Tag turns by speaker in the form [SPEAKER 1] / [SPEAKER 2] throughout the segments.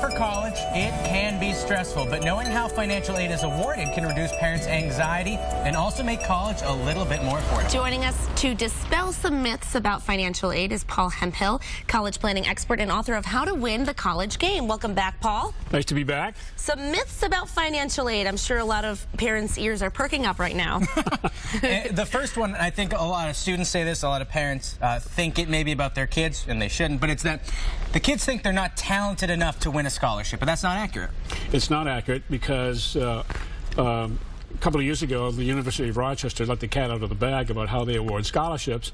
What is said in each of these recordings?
[SPEAKER 1] for college, it can be stressful, but knowing how financial aid is awarded can reduce parents' anxiety and also make college a little bit more affordable.
[SPEAKER 2] Joining us to dispel some myths about financial aid is Paul Hemphill, college planning expert and author of How to Win the College Game. Welcome back, Paul.
[SPEAKER 3] Nice to be back.
[SPEAKER 2] Some myths about financial aid. I'm sure a lot of parents' ears are perking up right now.
[SPEAKER 1] The first one, I think a lot of students say this, a lot of parents think it may be about their kids, and they shouldn't, but it's that the kids think they're not talented enough to win a scholarship, but that's not accurate.
[SPEAKER 3] It's not accurate because a couple of years ago, the University of Rochester let the cat out of the bag about how they award scholarships,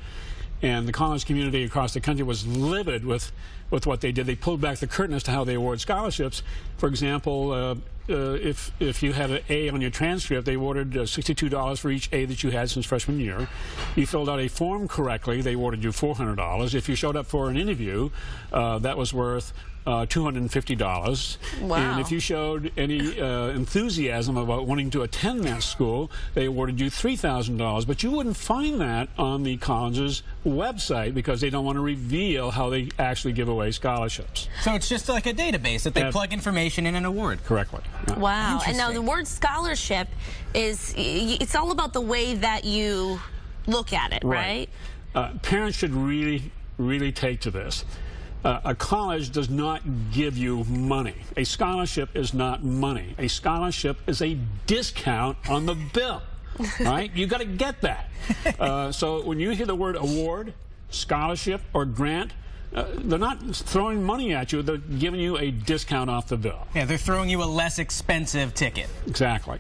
[SPEAKER 3] and the college community across the country was livid with what they did. They pulled back the curtain as to how they award scholarships. For example, if you had an A on your transcript, they awarded $62 for each A that you had since freshman year. You filled out a form correctly, they awarded you $400. If you showed up for an interview, that was worth $250.
[SPEAKER 2] Wow.
[SPEAKER 3] And if you showed any enthusiasm about wanting to attend that school, they awarded you $3,000. But you wouldn't find that on the college's website because they don't want to reveal how they actually give away scholarships.
[SPEAKER 1] So it's just like a database that they plug information in and award.
[SPEAKER 3] Correctly. Yeah.
[SPEAKER 2] Wow. And now the word scholarship it's all about the way that you look at it, right?
[SPEAKER 3] Parents should really take to this. A college does not give you money. A scholarship is not money. A scholarship is a discount on the bill, right? You got to get that. So when you hear the word award, scholarship, or grant, they're not throwing money at you. They're giving you a discount off the bill.
[SPEAKER 1] Yeah, they're throwing you a less expensive ticket.
[SPEAKER 3] Exactly.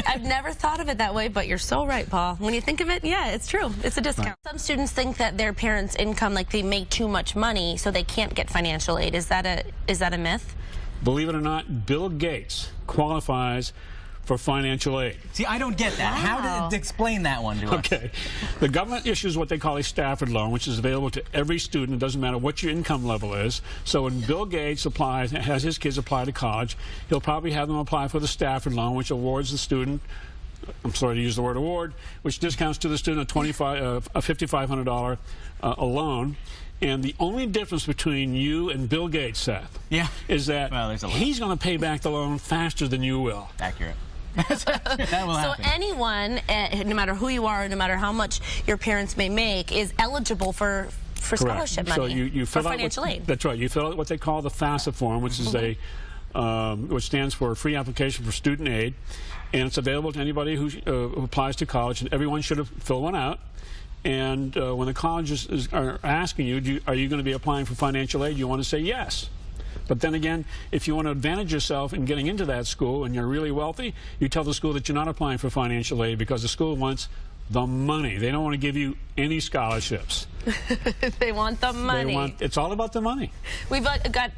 [SPEAKER 2] I've never thought of it that way, but you're so right, Paul. When you think of it, yeah, it's true. It's a discount. Right. Some students think that their parents' income, like they make too much money, so they can't get financial aid. Is that a myth?
[SPEAKER 3] Believe it or not, Bill Gates qualifies for financial aid.
[SPEAKER 1] See, I don't get that.
[SPEAKER 2] Wow.
[SPEAKER 1] How to explain that one to us?
[SPEAKER 3] Okay. The government issues what they call a Stafford loan, which is available to every student. It doesn't matter what your income level is. So when Bill Gates has his kids apply to college, he'll probably have them apply for the Stafford loan, which awards the student, I'm sorry to use the word award, which discounts to the student a $5,500 a loan. And the only difference between you and Bill Gates, Seth, is that he's going to pay back the loan faster than you will.
[SPEAKER 1] Accurate. That will happen.
[SPEAKER 2] So anyone, no matter who you are, no matter how much your parents may make, is eligible for scholarship money.
[SPEAKER 3] So you fill out
[SPEAKER 2] financial aid.
[SPEAKER 3] That's right. You fill out what they call the FAFSA form, which is which stands for Free Application for Student Aid, and it's available to anybody who applies to college, and everyone should have filled one out. And when the colleges are asking you, are you going to be applying for financial aid, you want to say yes. But then again, if you want to advantage yourself in getting into that school and you're really wealthy, you tell the school that you're not applying for financial aid because the school wants the money. They don't want to give you any scholarships.
[SPEAKER 2] They want the money.
[SPEAKER 3] It's all about the money.
[SPEAKER 2] We've got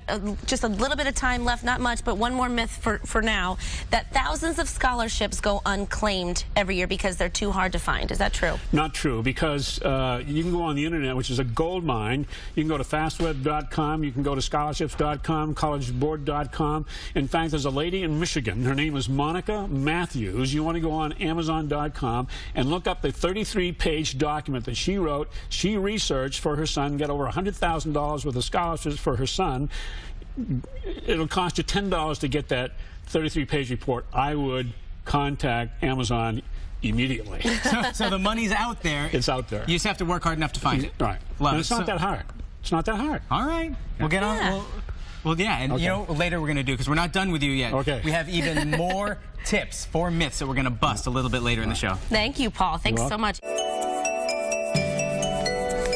[SPEAKER 2] just a little bit of time left, not much, but one more myth for now, that thousands of scholarships go unclaimed every year because they're too hard to find. Is that true?
[SPEAKER 3] Not true, because you can go on the internet, which is a gold mine. You can go to fastweb.com, you can go to scholarships.com, collegeboard.com. In fact, there's a lady in Michigan. Her name is Monica Matthews. You want to go on Amazon.com and look up the 33-page document that she wrote. She researched for her son, get over $100,000 worth of scholarships for her son. It'll cost you $10 to get that 33-page report. I would contact Amazon immediately.
[SPEAKER 1] So the money's out there.
[SPEAKER 3] It's out there.
[SPEAKER 1] You just have to work hard enough to find it.
[SPEAKER 3] Right. And it's not that hard. It's not that hard.
[SPEAKER 1] All right. We'll get on. Well, yeah, and you know, later we're going to do, because we're not done with you yet. Okay. We have even more tips, 4 myths that we're going to bust a little bit later in the show.
[SPEAKER 2] Thank you, Paul. Thanks so much.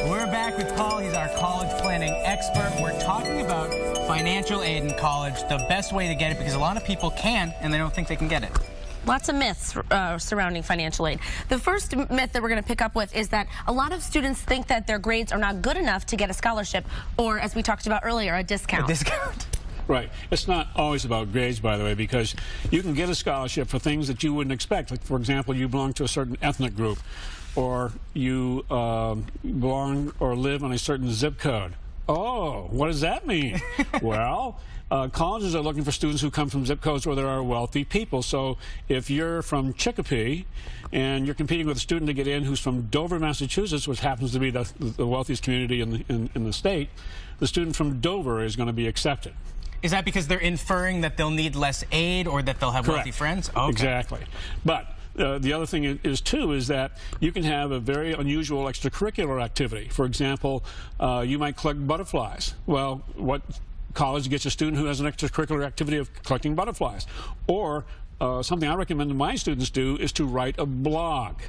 [SPEAKER 1] We're back with Paul. He's our college planning expert. We're talking about financial aid in college, the best way to get it, because a lot of people can, and they don't think they can get it.
[SPEAKER 2] Lots of myths surrounding financial aid. The first myth that we're going to pick up with is that a lot of students think that their grades are not good enough to get a scholarship, or, as we talked about earlier, a discount.
[SPEAKER 1] A discount.
[SPEAKER 3] Right. It's not always about grades, by the way, because you can get a scholarship for things that you wouldn't expect. Like, for example, you belong to a certain ethnic group, or you belong or live on a certain zip code. Oh, what does that mean? Well, colleges are looking for students who come from zip codes where there are wealthy people. So if you're from Chicopee and you're competing with a student to get in who's from Dover, Massachusetts, which happens to be the wealthiest community in the state, the student from Dover is going to be accepted.
[SPEAKER 1] Is that because they're inferring that they'll need less aid or that they'll have
[SPEAKER 3] Correct.
[SPEAKER 1] wealthy friends? Okay.
[SPEAKER 3] Exactly. But the other thing is, too, is that you can have a very unusual extracurricular activity. For example, you might collect butterflies. Well, what college gets a student who has an extracurricular activity of collecting butterflies? Or something I recommend my students do is to write a blog.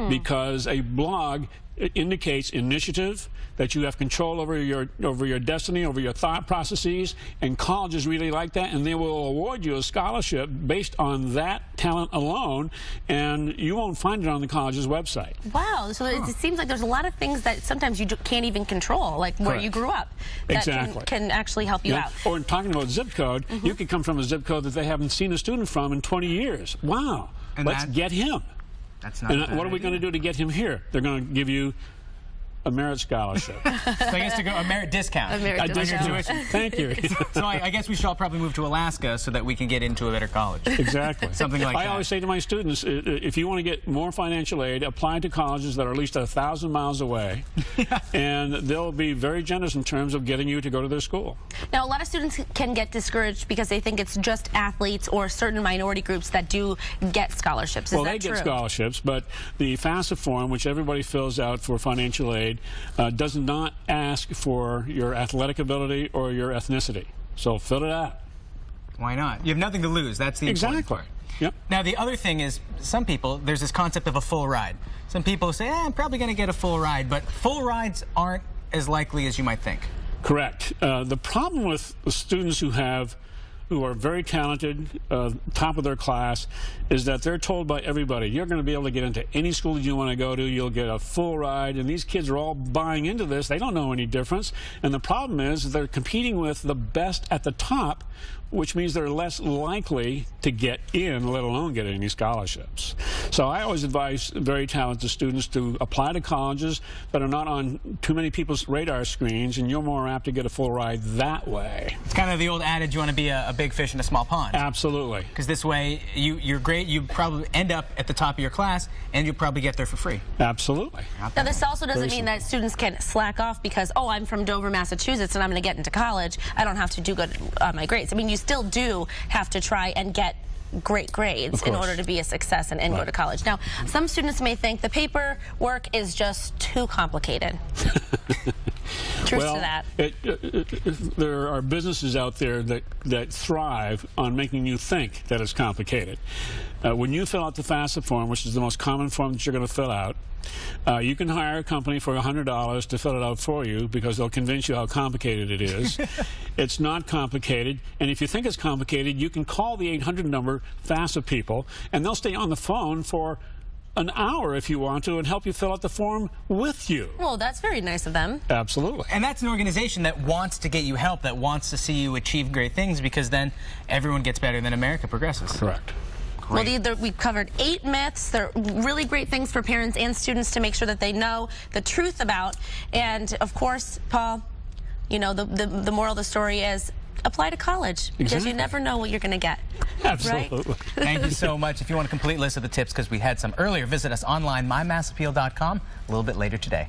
[SPEAKER 3] Because a blog indicates initiative, that you have control over your destiny, over your thought processes, and colleges really like that, and they will award you a scholarship based on that talent alone, and you won't find it on the college's website.
[SPEAKER 2] Wow, so it seems like there's a lot of things that sometimes you can't even control, like where
[SPEAKER 3] Correct.
[SPEAKER 2] you grew up, that
[SPEAKER 3] Exactly.
[SPEAKER 2] can actually help you out.
[SPEAKER 3] Or in talking about zip code, you could come from a zip code that they haven't seen a student from in 20 years. Wow,
[SPEAKER 1] And
[SPEAKER 3] let's get him.
[SPEAKER 1] That's not.
[SPEAKER 3] And what are we going to do to get him here? They're going to give you a merit scholarship.
[SPEAKER 1] So I guess to go a merit discount.
[SPEAKER 2] A merit
[SPEAKER 3] I did
[SPEAKER 2] discount.
[SPEAKER 3] your tuition. Thank you.
[SPEAKER 1] So I guess we should all probably move to Alaska so that we can get into a better college.
[SPEAKER 3] Exactly.
[SPEAKER 1] Something like
[SPEAKER 3] I
[SPEAKER 1] that.
[SPEAKER 3] always say to my students, if you want to get more financial aid, apply to colleges that are at least 1,000 miles away, and they'll be very generous in terms of getting you to go to their school.
[SPEAKER 2] Now, a lot of students can get discouraged because they think it's just athletes or certain minority groups that do get scholarships. Is
[SPEAKER 3] Well,
[SPEAKER 2] that
[SPEAKER 3] they
[SPEAKER 2] true?
[SPEAKER 3] get scholarships, but the FAFSA form, which everybody fills out for financial aid, does not ask for your athletic ability or your ethnicity. So fill it out.
[SPEAKER 1] Why not? You have nothing to lose. That's the important
[SPEAKER 3] Exactly.
[SPEAKER 1] part.
[SPEAKER 3] Yep.
[SPEAKER 1] Now, the other thing is, some people, there's this concept of a full ride. Some people say, I'm probably going to get a full ride, but full rides aren't as likely as you might think.
[SPEAKER 3] Correct. The problem with the students who are very talented, top of their class, is that they're told by everybody, you're going to be able to get into any school that you want to go to, you'll get a full ride, and these kids are all buying into this. They don't know any difference. And the problem is they're competing with the best at the top, which means they're less likely to get in, let alone get any scholarships. So I always advise very talented students to apply to colleges that are not on too many people's radar screens, and you're more apt to get a full ride that way.
[SPEAKER 1] It's kind of the old adage, you want to be a big fish in a small pond.
[SPEAKER 3] Absolutely.
[SPEAKER 1] Because this way, you're great, you probably end up at the top of your class, and you'll probably get there for free.
[SPEAKER 3] Absolutely.
[SPEAKER 2] Now, this also doesn't mean that students can slack off because, oh, I'm from Dover, Massachusetts, and I'm going to get into college. I don't have to do good on my grades. I mean, you still do have to try and get great grades in order to be a success and go to college. Now, some students may think the paperwork is just too complicated. Truth to that.
[SPEAKER 3] There are businesses out there that thrive on making you think that it's complicated. When you fill out the FAFSA form, which is the most common form that you're going to fill out, you can hire a company for $100 to fill it out for you because they'll convince you how complicated it is. It's not complicated, and if you think it's complicated, you can call the 800 number, FAFSA people, and they'll stay on the phone for an hour if you want to and help you fill out the form with you.
[SPEAKER 2] Well, that's very nice of them.
[SPEAKER 3] Absolutely.
[SPEAKER 1] And that's an organization that wants to get you help, that wants to see you achieve great things, because then everyone gets better, then America progresses.
[SPEAKER 3] Correct.
[SPEAKER 2] Well, we've covered 8 myths. They're really great things for parents and students to make sure that they know the truth about. And, of course, Paul, you know, the moral of the story is apply to college because you never know what you're going to get.
[SPEAKER 3] Absolutely.
[SPEAKER 2] Right?
[SPEAKER 1] Thank you so much. If you want a complete list of the tips, because we had some earlier, visit us online, mymassappeal.com, a little bit later today.